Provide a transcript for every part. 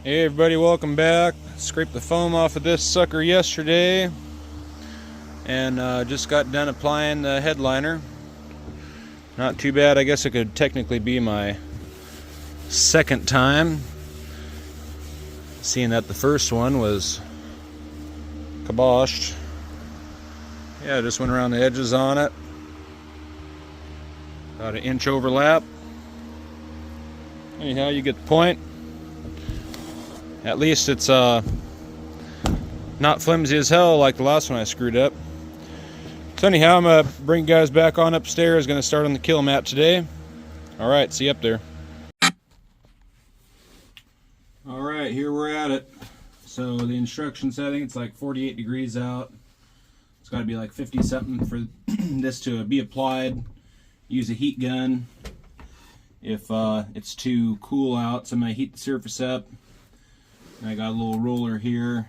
Hey everybody, welcome back. Scraped the foam off of this sucker yesterday and just got done applying the headliner. Not too bad. I guess it could technically be my second time, seeing that the first one was kiboshed. Yeah, I just went around the edges on it. About an inch overlap. Anyhow, you get the point. At least it's not flimsy as hell like the last one I screwed up. So anyhow, I'm going to bring you guys back on upstairs. Going to start on the Kilmat today. Alright, see you up there. Alright, here we're at it. So the instructions, I think it's like 48 degrees out. It's got to be like 50 something for this to be applied. Use a heat gun. If it's too cool out, so I'm going to heat the surface up. I got a little roller here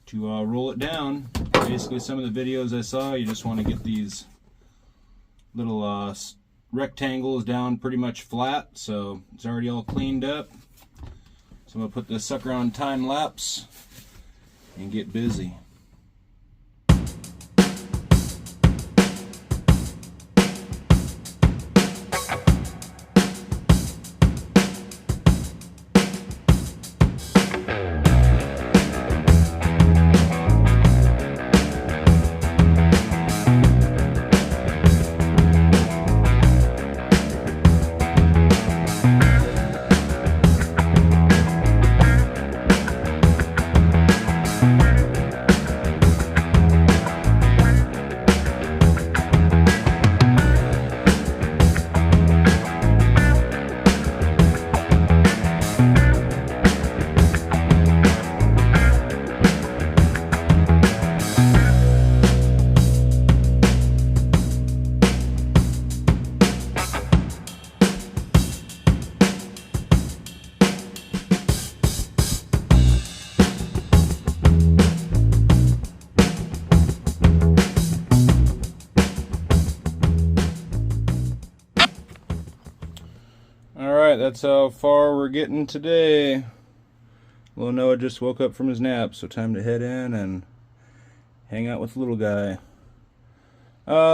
to roll it down. Basically, some of the videos I saw, you just want to get these little rectangles down pretty much flat, so it's already all cleaned up. So I'm going to put this sucker on time lapse and get busy. Alright, that's how far we're getting today. Little Noah just woke up from his nap, so time to head in and hang out with the little guy.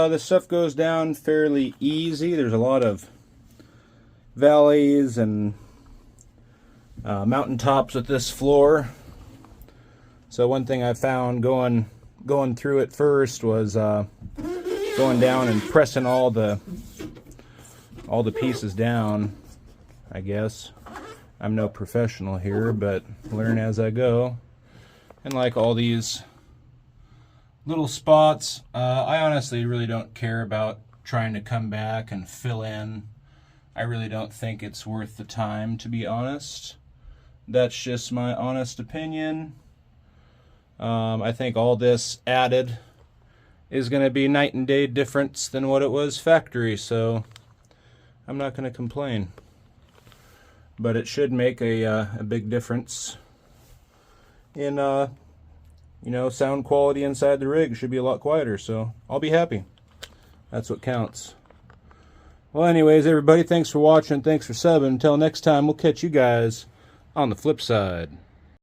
This stuff goes down fairly easy. There's a lot of valleys and mountaintops with this floor. So one thing I found going through it first was going down and pressing all the pieces down. I guess I'm no professional here, but learn as I go. And like all these little spots, I honestly really don't care about trying to come back and fill in. I really don't think it's worth the time, to be honest. That's just my honest opinion. I think all this added is going to be night and day difference than what it was factory, so I'm not going to complain. But it should make a big difference in sound quality inside the rig. It should be a lot quieter, so I'll be happy. That's what counts. Well, anyways, everybody, thanks for watching. Thanks for subbing. Until next time, we'll catch you guys on the flip side.